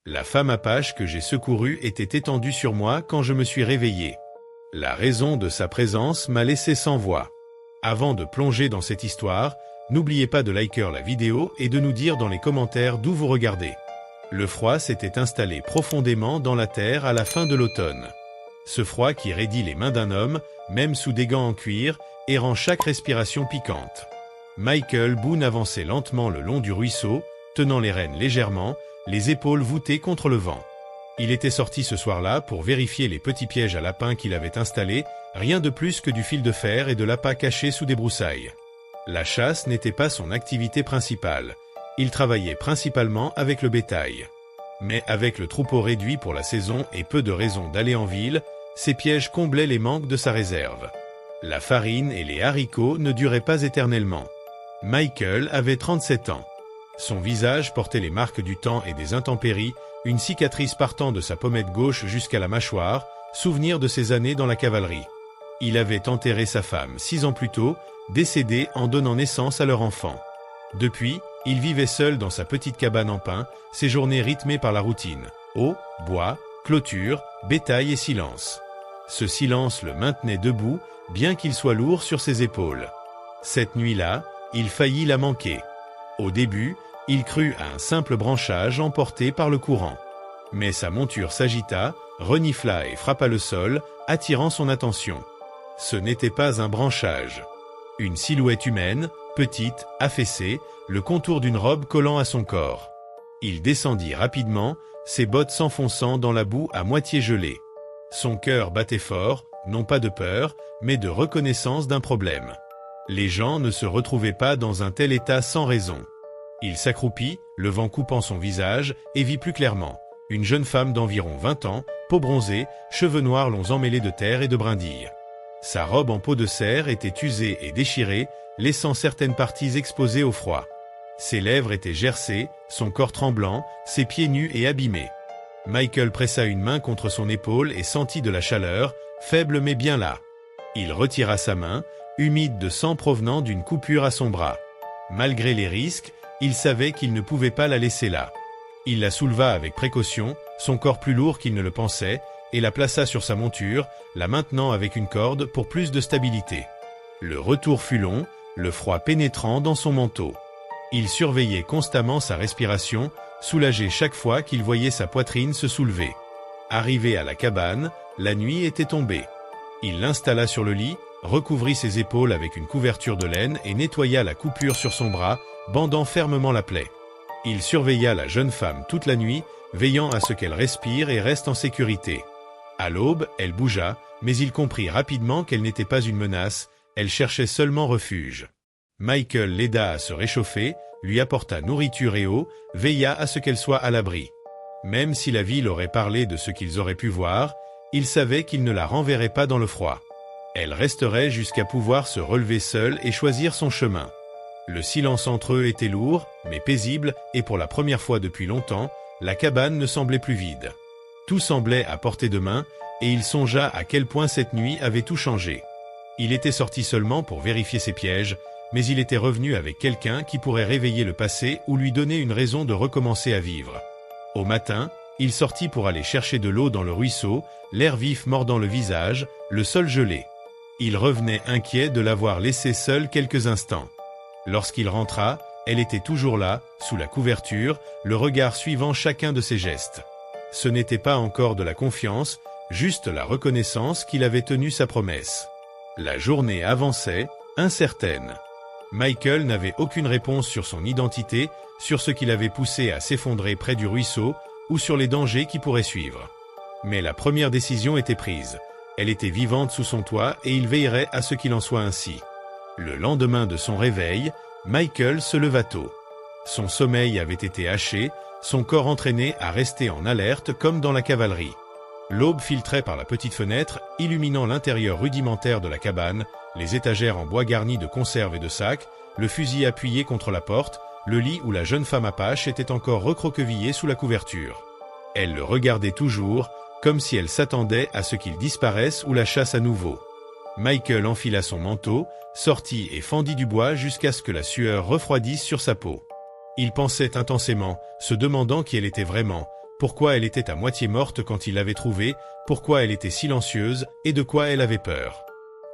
La femme apache que j'ai secourue était étendue sur moi quand je me suis réveillé. La raison de sa présence m'a laissé sans voix. Avant de plonger dans cette histoire, n'oubliez pas de liker la vidéo et de nous dire dans les commentaires d'où vous regardez. Le froid s'était installé profondément dans la terre à la fin de l'automne. Ce froid qui raidit les mains d'un homme, même sous des gants en cuir, et rend chaque respiration piquante. Michael Boone avançait lentement le long du ruisseau, tenant les rênes légèrement, les épaules voûtées contre le vent. Il était sorti ce soir-là pour vérifier les petits pièges à lapins qu'il avait installés, rien de plus que du fil de fer et de l'appât caché sous des broussailles. La chasse n'était pas son activité principale. Il travaillait principalement avec le bétail. Mais avec le troupeau réduit pour la saison et peu de raisons d'aller en ville, ces pièges comblaient les manques de sa réserve. La farine et les haricots ne duraient pas éternellement. Michael avait 37 ans. Son visage portait les marques du temps et des intempéries, une cicatrice partant de sa pommette gauche jusqu'à la mâchoire, souvenir de ses années dans la cavalerie. Il avait enterré sa femme 6 ans plus tôt, décédée en donnant naissance à leur enfant. Depuis, il vivait seul dans sa petite cabane en pin, ses journées rythmées par la routine. Eau, bois, clôture, bétail et silence. Ce silence le maintenait debout, bien qu'il soit lourd sur ses épaules. Cette nuit-là, il faillit la manquer. Au début, il crut à un simple branchage emporté par le courant. Mais sa monture s'agita, renifla et frappa le sol, attirant son attention. Ce n'était pas un branchage. Une silhouette humaine, petite, affaissée, le contour d'une robe collant à son corps. Il descendit rapidement, ses bottes s'enfonçant dans la boue à moitié gelée. Son cœur battait fort, non pas de peur, mais de reconnaissance d'un problème. Les gens ne se retrouvaient pas dans un tel état sans raison. Il s'accroupit, le vent coupant son visage, et vit plus clairement. Une jeune femme d'environ 20 ans, peau bronzée, cheveux noirs longs emmêlés de terre et de brindilles. Sa robe en peau de cerf était usée et déchirée, laissant certaines parties exposées au froid. Ses lèvres étaient gercées, son corps tremblant, ses pieds nus et abîmés. Michael pressa une main contre son épaule et sentit de la chaleur, faible mais bien là. Il retira sa main, humide de sang provenant d'une coupure à son bras. Malgré les risques, il savait qu'il ne pouvait pas la laisser là. Il la souleva avec précaution, son corps plus lourd qu'il ne le pensait, et la plaça sur sa monture, la maintenant avec une corde pour plus de stabilité. Le retour fut long, le froid pénétrant dans son manteau. Il surveillait constamment sa respiration, soulagé chaque fois qu'il voyait sa poitrine se soulever. Arrivé à la cabane, la nuit était tombée. Il l'installa sur le lit, recouvrit ses épaules avec une couverture de laine et nettoya la coupure sur son bras, bandant fermement la plaie. Il surveilla la jeune femme toute la nuit, veillant à ce qu'elle respire et reste en sécurité. À l'aube, elle bougea, mais il comprit rapidement qu'elle n'était pas une menace, elle cherchait seulement refuge. Michael l'aida à se réchauffer, lui apporta nourriture et eau, veilla à ce qu'elle soit à l'abri. Même si la ville aurait parlé de ce qu'ils auraient pu voir, il savait qu'il ne la renverrait pas dans le froid. Elle resterait jusqu'à pouvoir se relever seule et choisir son chemin. Le silence entre eux était lourd, mais paisible, et pour la première fois depuis longtemps, la cabane ne semblait plus vide. Tout semblait à portée de main, et il songea à quel point cette nuit avait tout changé. Il était sorti seulement pour vérifier ses pièges, mais il était revenu avec quelqu'un qui pourrait réveiller le passé ou lui donner une raison de recommencer à vivre. Au matin, il sortit pour aller chercher de l'eau dans le ruisseau, l'air vif mordant le visage, le sol gelé. Il revenait inquiet de l'avoir laissée seule quelques instants. Lorsqu'il rentra, elle était toujours là, sous la couverture, le regard suivant chacun de ses gestes. Ce n'était pas encore de la confiance, juste la reconnaissance qu'il avait tenu sa promesse. La journée avançait, incertaine. Michael n'avait aucune réponse sur son identité, sur ce qui l'avait poussé à s'effondrer près du ruisseau, ou sur les dangers qui pourraient suivre. Mais la première décision était prise. Elle était vivante sous son toit et il veillerait à ce qu'il en soit ainsi. Le lendemain de son réveil, Michael se leva tôt. Son sommeil avait été haché, son corps entraîné à rester en alerte comme dans la cavalerie. L'aube filtrait par la petite fenêtre, illuminant l'intérieur rudimentaire de la cabane, les étagères en bois garnies de conserves et de sacs, le fusil appuyé contre la porte, le lit où la jeune femme apache était encore recroquevillée sous la couverture. Elle le regardait toujours, comme si elle s'attendait à ce qu'il disparaisse ou la chasse à nouveau. Michael enfila son manteau, sortit et fendit du bois jusqu'à ce que la sueur refroidisse sur sa peau. Il pensait intensément, se demandant qui elle était vraiment, Pourquoi elle était à moitié morte quand il l'avait trouvée, pourquoi elle était silencieuse et de quoi elle avait peur.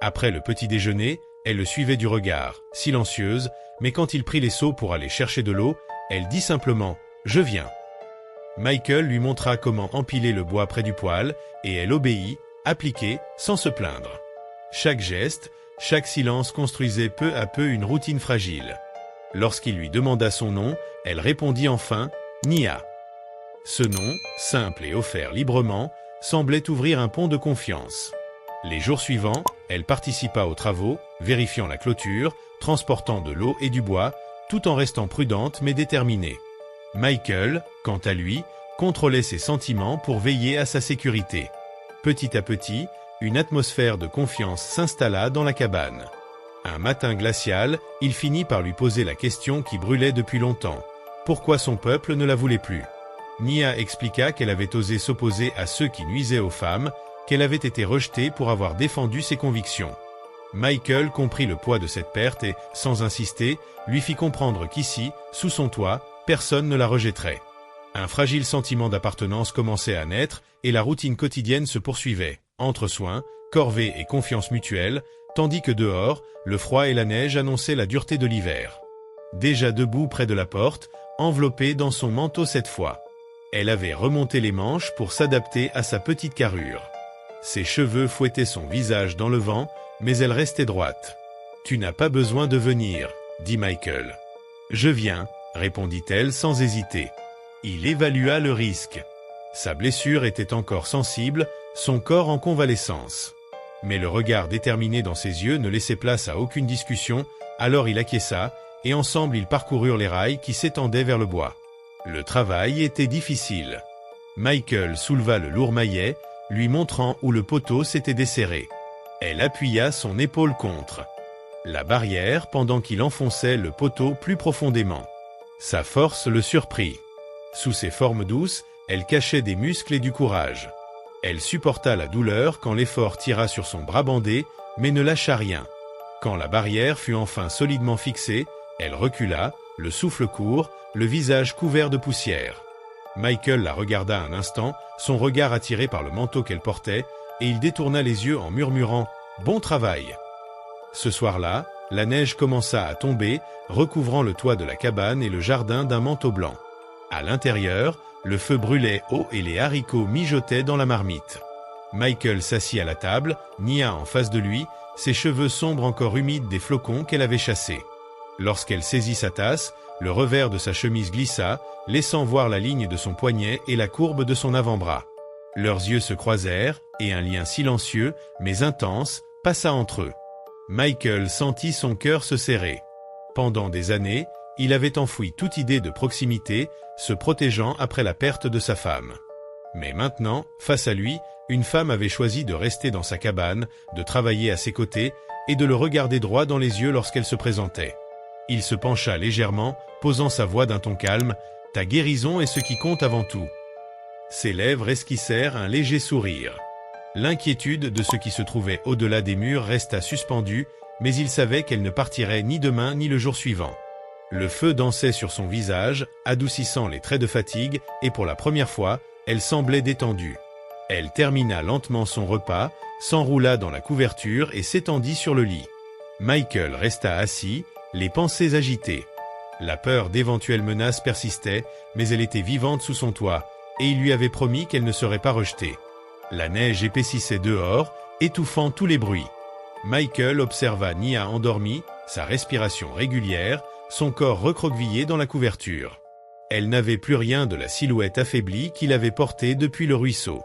Après le petit déjeuner, elle le suivait du regard, silencieuse, mais quand il prit les seaux pour aller chercher de l'eau, elle dit simplement « Je viens ». Michael lui montra comment empiler le bois près du poêle, et elle obéit, appliquée, sans se plaindre. Chaque geste, chaque silence construisait peu à peu une routine fragile. Lorsqu'il lui demanda son nom, elle répondit enfin « Nia ». Ce nom, simple et offert librement, semblait ouvrir un pont de confiance. Les jours suivants, elle participa aux travaux, vérifiant la clôture, transportant de l'eau et du bois, tout en restant prudente mais déterminée. Michael, quant à lui, contrôlait ses sentiments pour veiller à sa sécurité. Petit à petit, une atmosphère de confiance s'installa dans la cabane. Un matin glacial, il finit par lui poser la question qui brûlait depuis longtemps. Pourquoi son peuple ne la voulait plus? Nia expliqua qu'elle avait osé s'opposer à ceux qui nuisaient aux femmes, qu'elle avait été rejetée pour avoir défendu ses convictions. Michael comprit le poids de cette perte et, sans insister, lui fit comprendre qu'ici, sous son toit, personne ne la rejetterait. Un fragile sentiment d'appartenance commençait à naître et la routine quotidienne se poursuivait, entre soins, corvée et confiance mutuelle, tandis que dehors, le froid et la neige annonçaient la dureté de l'hiver. Déjà debout près de la porte, enveloppée dans son manteau cette fois. Elle avait remonté les manches pour s'adapter à sa petite carrure. Ses cheveux fouettaient son visage dans le vent, mais elle restait droite. « Tu n'as pas besoin de venir, » dit Michael. « Je viens, » répondit-elle sans hésiter. Il évalua le risque. Sa blessure était encore sensible, son corps en convalescence. Mais le regard déterminé dans ses yeux ne laissait place à aucune discussion, alors il acquiesça, et ensemble ils parcoururent les rails qui s'étendaient vers le bois. Le travail était difficile. Michael souleva le lourd maillet, lui montrant où le poteau s'était desserré. Elle appuya son épaule contre la barrière pendant qu'il enfonçait le poteau plus profondément. Sa force le surprit. Sous ses formes douces, elle cachait des muscles et du courage. Elle supporta la douleur quand l'effort tira sur son bras bandé, mais ne lâcha rien. Quand la barrière fut enfin solidement fixée, elle recula, le souffle court, le visage couvert de poussière. Michael la regarda un instant, son regard attiré par le manteau qu'elle portait, et il détourna les yeux en murmurant « Bon travail !» Ce soir-là, la neige commença à tomber, recouvrant le toit de la cabane et le jardin d'un manteau blanc. À l'intérieur, le feu brûlait haut et les haricots mijotaient dans la marmite. Michael s'assit à la table, Nia en face de lui, ses cheveux sombres encore humides des flocons qu'elle avait chassés. Lorsqu'elle saisit sa tasse, le revers de sa chemise glissa, laissant voir la ligne de son poignet et la courbe de son avant-bras. Leurs yeux se croisèrent, et un lien silencieux, mais intense, passa entre eux. Michael sentit son cœur se serrer. Pendant des années, il avait enfoui toute idée de proximité, se protégeant après la perte de sa femme. Mais maintenant, face à lui, une femme avait choisi de rester dans sa cabane, de travailler à ses côtés, et de le regarder droit dans les yeux lorsqu'elle se présentait. Il se pencha légèrement, posant sa voix d'un ton calme, « Ta guérison est ce qui compte avant tout. » Ses lèvres esquissèrent un léger sourire. L'inquiétude de ce qui se trouvait au-delà des murs resta suspendue, mais il savait qu'elle ne partirait ni demain ni le jour suivant. Le feu dansait sur son visage, adoucissant les traits de fatigue, et pour la première fois, elle semblait détendue. Elle termina lentement son repas, s'enroula dans la couverture et s'étendit sur le lit. Michael resta assis, les pensées agitées. La peur d'éventuelles menaces persistait, mais elle était vivante sous son toit, et il lui avait promis qu'elle ne serait pas rejetée. La neige épaississait dehors, étouffant tous les bruits. Michael observa Nia endormie, sa respiration régulière, son corps recroquevillé dans la couverture. Elle n'avait plus rien de la silhouette affaiblie qu'il avait portée depuis le ruisseau.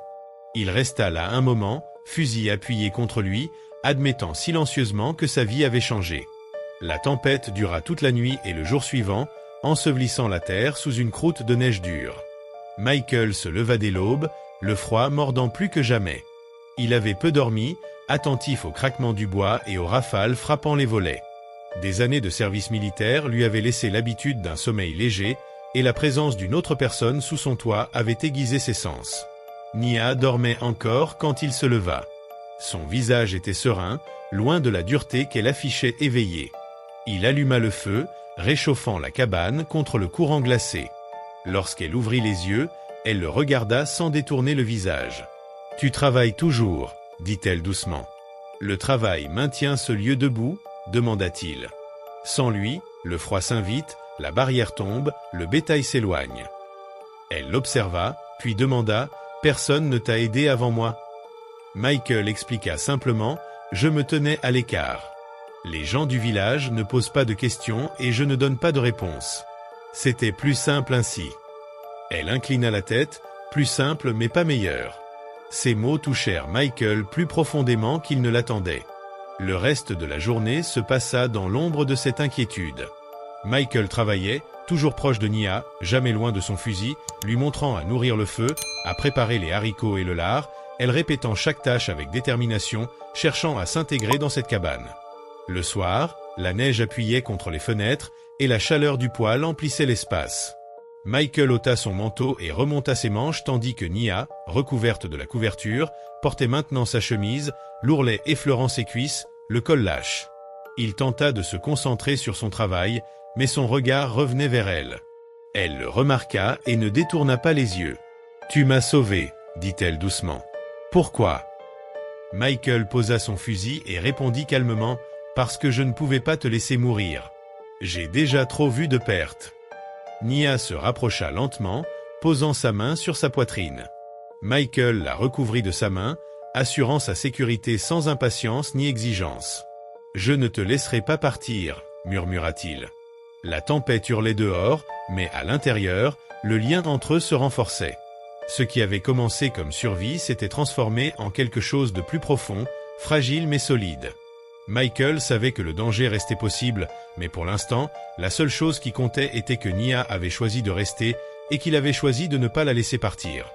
Il resta là un moment, fusil appuyé contre lui, admettant silencieusement que sa vie avait changé. La tempête dura toute la nuit et le jour suivant, ensevelissant la terre sous une croûte de neige dure. Michael se leva dès l'aube, le froid mordant plus que jamais. Il avait peu dormi, attentif au craquement du bois et aux rafales frappant les volets. Des années de service militaire lui avaient laissé l'habitude d'un sommeil léger, et la présence d'une autre personne sous son toit avait aiguisé ses sens. Nia dormait encore quand il se leva. Son visage était serein, loin de la dureté qu'elle affichait éveillée. Il alluma le feu, réchauffant la cabane contre le courant glacé. Lorsqu'elle ouvrit les yeux, Elle le regarda sans détourner le visage. « Tu travailles toujours, dit-elle doucement. Le travail maintient ce lieu debout, demanda-t-il. Sans lui, le froid s'invite, la barrière tombe, le bétail s'éloigne. Elle l'observa, puis demanda « Personne ne t'a aidé avant moi ?» Michael expliqua simplement « Je me tenais à l'écart. Les gens du village ne posent pas de questions et je ne donne pas de réponses. C'était plus simple ainsi. » Elle inclina la tête, plus simple mais pas meilleur. Ces mots touchèrent Michael plus profondément qu'il ne l'attendait. Le reste de la journée se passa dans l'ombre de cette inquiétude. Michael travaillait, toujours proche de Nia, jamais loin de son fusil, lui montrant à nourrir le feu, à préparer les haricots et le lard, elle répétant chaque tâche avec détermination, cherchant à s'intégrer dans cette cabane. Le soir, la neige appuyait contre les fenêtres et la chaleur du poêle emplissait l'espace. Michael ôta son manteau et remonta ses manches tandis que Nia, recouverte de la couverture, portait maintenant sa chemise, l'ourlet effleurant ses cuisses, le col lâche. Il tenta de se concentrer sur son travail, mais son regard revenait vers elle. Elle le remarqua et ne détourna pas les yeux. « Tu m'as sauvé, dit-elle doucement. « Pourquoi ?» Michael posa son fusil et répondit calmement « Parce que je ne pouvais pas te laisser mourir. J'ai déjà trop vu de pertes. » Nia se rapprocha lentement, posant sa main sur sa poitrine. Michael la recouvrit de sa main, assurant sa sécurité sans impatience ni exigence. « Je ne te laisserai pas partir, » murmura-t-il. La tempête hurlait dehors, mais à l'intérieur, le lien entre eux se renforçait. Ce qui avait commencé comme survie s'était transformé en quelque chose de plus profond, fragile mais solide. Michael savait que le danger restait possible, mais pour l'instant, la seule chose qui comptait était que Nia avait choisi de rester et qu'il avait choisi de ne pas la laisser partir.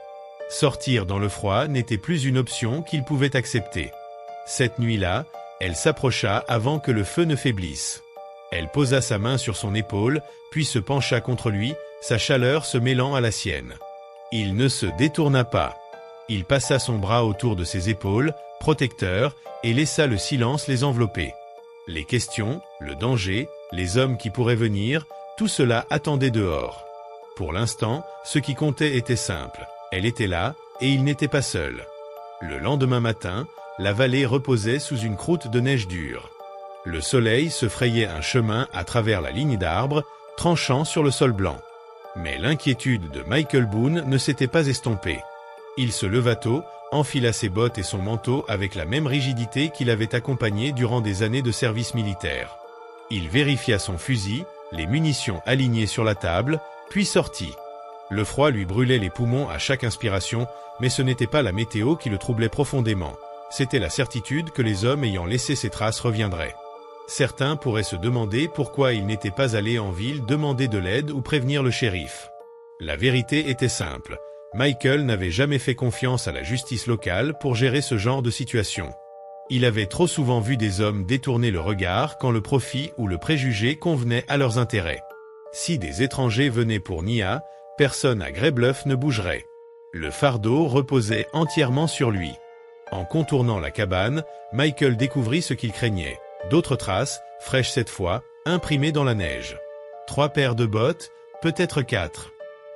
Sortir dans le froid n'était plus une option qu'il pouvait accepter. Cette nuit-là, elle s'approcha avant que le feu ne faiblisse. Elle posa sa main sur son épaule, puis se pencha contre lui, sa chaleur se mêlant à la sienne. Il ne se détourna pas. Il passa son bras autour de ses épaules, protecteur, et laissa le silence les envelopper. Les questions, le danger, les hommes qui pourraient venir, tout cela attendait dehors. Pour l'instant, ce qui comptait était simple. Elle était là, et il n'était pas seul. Le lendemain matin, la vallée reposait sous une croûte de neige dure. Le soleil se frayait un chemin à travers la ligne d'arbres, tranchant sur le sol blanc. Mais l'inquiétude de Michael Boone ne s'était pas estompée. Il se leva tôt, enfila ses bottes et son manteau avec la même rigidité qui l'avait accompagné durant des années de service militaire. Il vérifia son fusil, les munitions alignées sur la table, puis sortit. Le froid lui brûlait les poumons à chaque inspiration, mais ce n'était pas la météo qui le troublait profondément. C'était la certitude que les hommes ayant laissé ces traces reviendraient. Certains pourraient se demander pourquoi il n'était pas allé en ville demander de l'aide ou prévenir le shérif. La vérité était simple. Michael n'avait jamais fait confiance à la justice locale pour gérer ce genre de situation. Il avait trop souvent vu des hommes détourner le regard quand le profit ou le préjugé convenait à leurs intérêts. Si des étrangers venaient pour Nia, personne à Grey Bluff ne bougerait. Le fardeau reposait entièrement sur lui. En contournant la cabane, Michael découvrit ce qu'il craignait. D'autres traces, fraîches cette fois, imprimées dans la neige. 3 paires de bottes, peut-être 4.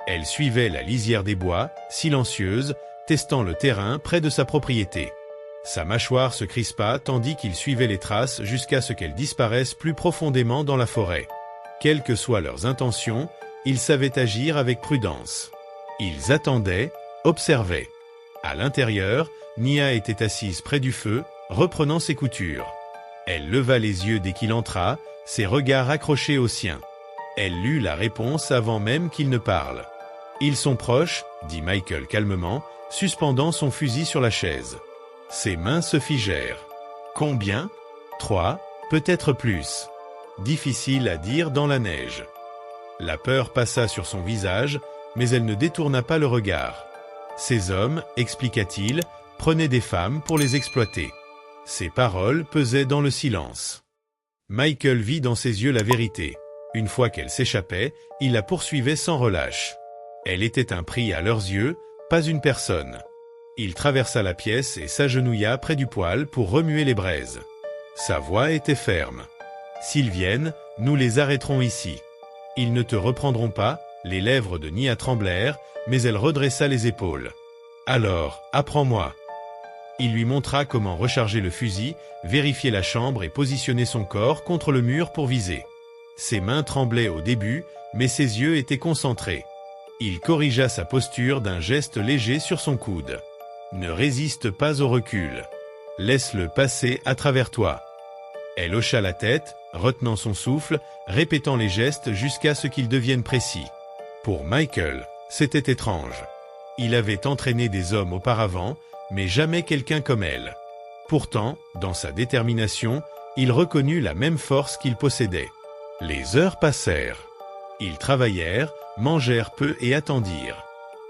Elle suivait la lisière des bois, silencieuse, testant le terrain près de sa propriété. Sa mâchoire se crispa tandis qu'il suivait les traces jusqu'à ce qu'elles disparaissent plus profondément dans la forêt. Quelles que soient leurs intentions, ils savaient agir avec prudence. Ils attendaient, observaient. À l'intérieur, Nia était assise près du feu, reprenant ses coutures. Elle leva les yeux dès qu'il entra, ses regards accrochés aux siens. Elle lut la réponse avant même qu'il ne parle. « Ils sont proches, » dit Michael calmement, suspendant son fusil sur la chaise. Ses mains se figèrent. « Combien ? 3, peut-être plus. » Difficile à dire dans la neige. La peur passa sur son visage, mais elle ne détourna pas le regard. Ces hommes, expliqua-t-il, prenaient des femmes pour les exploiter. Ses paroles pesaient dans le silence. Michael vit dans ses yeux la vérité. Une fois qu'elle s'échappait, il la poursuivait sans relâche. Elle était un prix à leurs yeux, pas une personne. Il traversa la pièce et s'agenouilla près du poêle pour remuer les braises. Sa voix était ferme. « S'ils viennent, nous les arrêterons ici. Ils ne te reprendront pas », les lèvres de Nia tremblèrent, mais elle redressa les épaules. « Alors, apprends-moi. » Il lui montra comment recharger le fusil, vérifier la chambre et positionner son corps contre le mur pour viser. Ses mains tremblaient au début, mais ses yeux étaient concentrés. Il corrigea sa posture d'un geste léger sur son coude. « Ne résiste pas au recul. Laisse-le passer à travers toi. » Elle hocha la tête, retenant son souffle, répétant les gestes jusqu'à ce qu'ils deviennent précis. Pour Michael, c'était étrange. Il avait entraîné des hommes auparavant, mais jamais quelqu'un comme elle. Pourtant, dans sa détermination, il reconnut la même force qu'il possédait. Les heures passèrent. Ils travaillèrent, mangèrent peu et attendirent.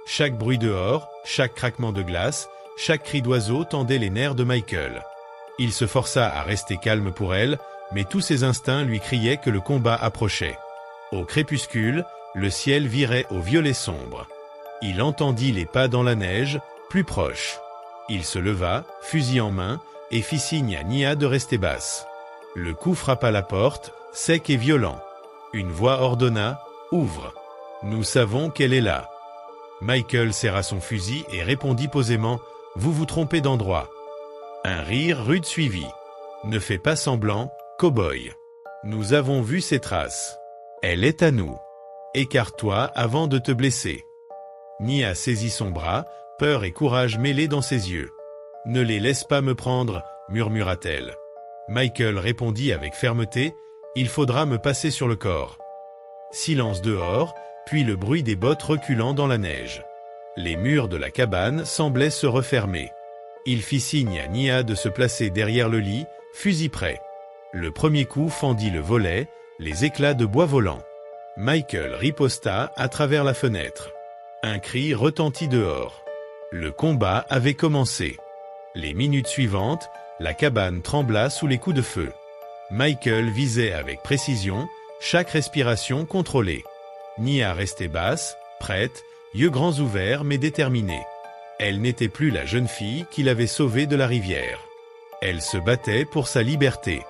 Chaque bruit dehors, chaque craquement de glace, chaque cri d'oiseau tendait les nerfs de Michael. Il se força à rester calme pour elle, mais tous ses instincts lui criaient que le combat approchait. Au crépuscule, le ciel virait au violet sombre. Il entendit les pas dans la neige, plus proches. Il se leva, fusil en main, et fit signe à Nia de rester basse. Le coup frappa la porte, sec et violent. Une voix ordonna « Ouvre !» Nous savons qu'elle est là. Michael serra son fusil et répondit posément « Vous vous trompez d'endroit. » Un rire rude suivit. « Ne fais pas semblant, cow-boy. Nous avons vu ses traces. Elle est à nous. Écarte-toi avant de te blesser. » Nia saisit son bras, peur et courage mêlés dans ses yeux. « Ne les laisse pas me prendre, » murmura-t-elle. Michael répondit avec fermeté, « Il faudra me passer sur le corps. » Silence dehors, puis le bruit des bottes reculant dans la neige. Les murs de la cabane semblaient se refermer. Il fit signe à Nia de se placer derrière le lit, fusil prêt. Le premier coup fendit le volet, les éclats de bois volant. Michael riposta à travers la fenêtre. Un cri retentit dehors. Le combat avait commencé. Les minutes suivantes, la cabane trembla sous les coups de feu. Michael visait avec précision, chaque respiration contrôlée. Nia restait basse, prête, yeux grands ouverts mais déterminée. Elle n'était plus la jeune fille qu'il avait sauvée de la rivière. Elle se battait pour sa liberté.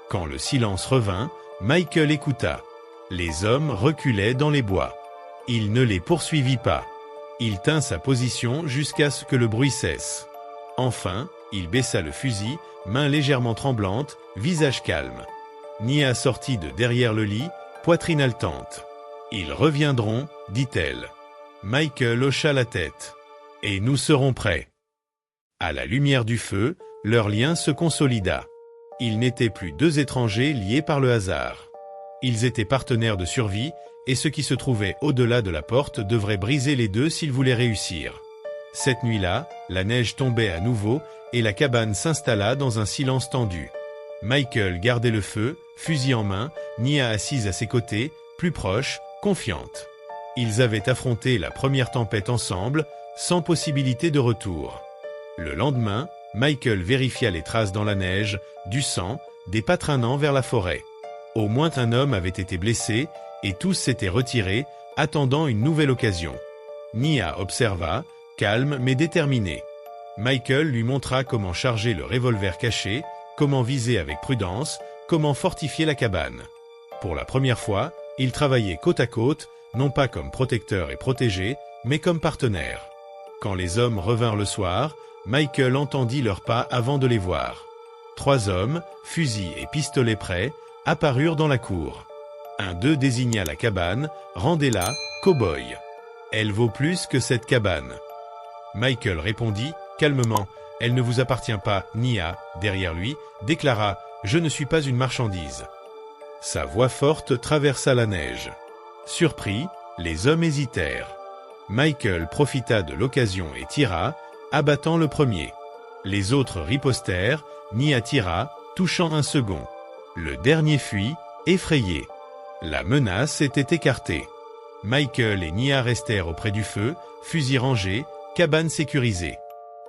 Quand le silence revint, Michael écouta. Les hommes reculaient dans les bois. Il ne les poursuivit pas. Il tint sa position jusqu'à ce que le bruit cesse. Enfin, il baissa le fusil, main légèrement tremblante, visage calme. Nia sortit de derrière le lit, poitrine haletante. « Ils reviendront, dit-elle. » Michael hocha la tête. « Et nous serons prêts. » À la lumière du feu, leur lien se consolida. Ils n'étaient plus deux étrangers liés par le hasard. Ils étaient partenaires de survie, et ce qui se trouvait au-delà de la porte devrait briser les deux s'ils voulaient réussir. Cette nuit-là, la neige tombait à nouveau, et la cabane s'installa dans un silence tendu. Michael gardait le feu, fusil en main, Nia assise à ses côtés, plus proche, confiante. Ils avaient affronté la première tempête ensemble, sans possibilité de retour. Le lendemain, Michael vérifia les traces dans la neige, du sang, des pas traînant vers la forêt. Au moins un homme avait été blessé, et tous s'étaient retirés, attendant une nouvelle occasion. Nia observa, calme mais déterminée. Michael lui montra comment charger le revolver caché, comment viser avec prudence, comment fortifier la cabane. Pour la première fois, ils travaillaient côte à côte, non pas comme protecteurs et protégés, mais comme partenaires. Quand les hommes revinrent le soir, Michael entendit leurs pas avant de les voir. 3 hommes, fusils et pistolets prêts, apparurent dans la cour. Un d'eux désigna la cabane, rendez-la, cow-boy. Elle vaut plus que cette cabane. Michael répondit, calmement, elle ne vous appartient pas, Nia, derrière lui, déclara, je ne suis pas une marchandise. Sa voix forte traversa la neige. Surpris, les hommes hésitèrent. Michael profita de l'occasion et tira, abattant le premier. Les autres ripostèrent, Nia tira, touchant un second. Le dernier fuit, effrayé. La menace était écartée. Michael et Nia restèrent auprès du feu, fusil rangé, cabane sécurisée.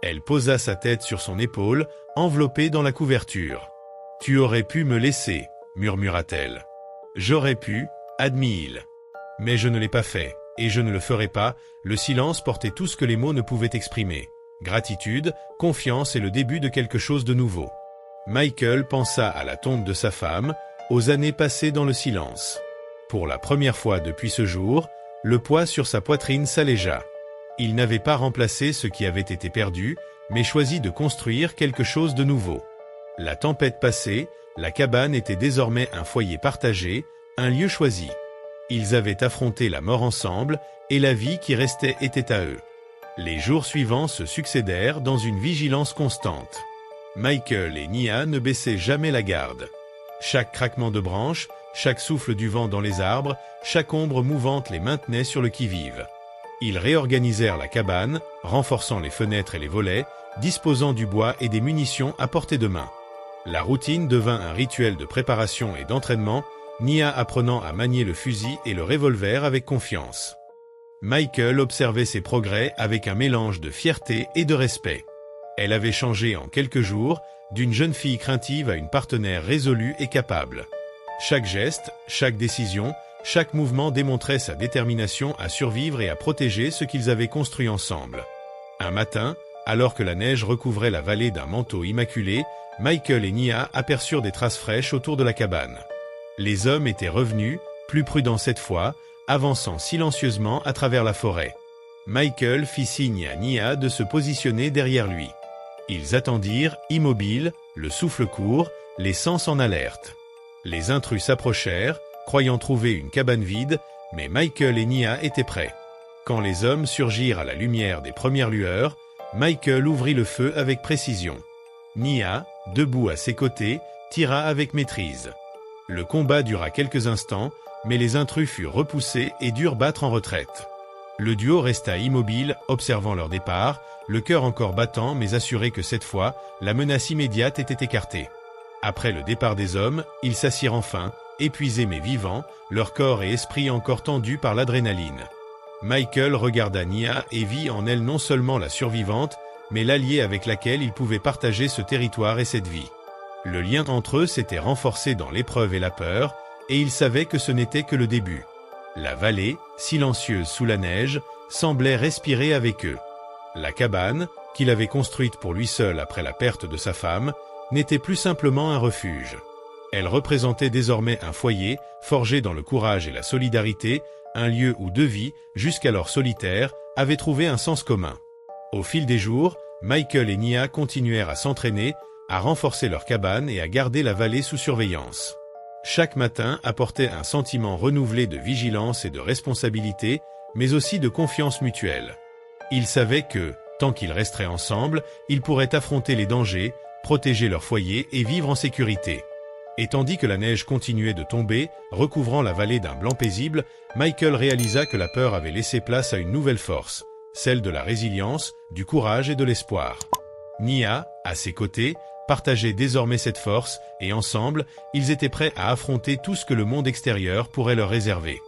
Elle posa sa tête sur son épaule, enveloppée dans la couverture. « Tu aurais pu me laisser, » murmura-t-elle. « J'aurais pu, » admit-il. « Mais je ne l'ai pas fait, et je ne le ferai pas. » Le silence portait tout ce que les mots ne pouvaient exprimer. Gratitude, confiance et le début de quelque chose de nouveau. Michael pensa à la tombe de sa femme, aux années passées dans le silence. Pour la première fois depuis ce jour, le poids sur sa poitrine s'allégea. Il n'avait pas remplacé ce qui avait été perdu, mais choisi de construire quelque chose de nouveau. La tempête passée, la cabane était désormais un foyer partagé, un lieu choisi. Ils avaient affronté la mort ensemble, et la vie qui restait était à eux. Les jours suivants se succédèrent dans une vigilance constante. Michael et Nia ne baissaient jamais la garde. Chaque craquement de branches, chaque souffle du vent dans les arbres, chaque ombre mouvante les maintenait sur le qui-vive. Ils réorganisèrent la cabane, renforçant les fenêtres et les volets, disposant du bois et des munitions à portée de main. La routine devint un rituel de préparation et d'entraînement, Nia apprenant à manier le fusil et le revolver avec confiance. Michael observait ses progrès avec un mélange de fierté et de respect. Elle avait changé en quelques jours, d'une jeune fille craintive à une partenaire résolue et capable. Chaque geste, chaque décision, chaque mouvement démontrait sa détermination à survivre et à protéger ce qu'ils avaient construit ensemble. Un matin, alors que la neige recouvrait la vallée d'un manteau immaculé, Michael et Nia aperçurent des traces fraîches autour de la cabane. Les hommes étaient revenus, plus prudents cette fois, avançant silencieusement à travers la forêt. Michael fit signe à Nia de se positionner derrière lui. Ils attendirent, immobiles, le souffle court, les sens en alerte. Les intrus s'approchèrent, croyant trouver une cabane vide, mais Michael et Nia étaient prêts. Quand les hommes surgirent à la lumière des premières lueurs, Michael ouvrit le feu avec précision. Nia, debout à ses côtés, tira avec maîtrise. Le combat dura quelques instants, mais les intrus furent repoussés et durent battre en retraite. Le duo resta immobile, observant leur départ, le cœur encore battant mais assuré que cette fois, la menace immédiate était écartée. Après le départ des hommes, ils s'assirent enfin, épuisés mais vivants, leur corps et esprit encore tendus par l'adrénaline. Michael regarda Nia et vit en elle non seulement la survivante, mais l'alliée avec laquelle il pouvait partager ce territoire et cette vie. Le lien entre eux s'était renforcé dans l'épreuve et la peur, et il savait que ce n'était que le début. La vallée, silencieuse sous la neige, semblait respirer avec eux. La cabane, qu'il avait construite pour lui seul après la perte de sa femme, n'était plus simplement un refuge. Elle représentait désormais un foyer, forgé dans le courage et la solidarité, un lieu où deux vies, jusqu'alors solitaires, avaient trouvé un sens commun. Au fil des jours, Michael et Nia continuèrent à s'entraîner, à renforcer leur cabane et à garder la vallée sous surveillance. Chaque matin apportait un sentiment renouvelé de vigilance et de responsabilité, mais aussi de confiance mutuelle. Ils savaient que, tant qu'ils resteraient ensemble, ils pourraient affronter les dangers, protéger leur foyer et vivre en sécurité. Et tandis que la neige continuait de tomber, recouvrant la vallée d'un blanc paisible, Michael réalisa que la peur avait laissé place à une nouvelle force, celle de la résilience, du courage et de l'espoir. Nia, à ses côtés, partageait désormais cette force, et ensemble, ils étaient prêts à affronter tout ce que le monde extérieur pourrait leur réserver.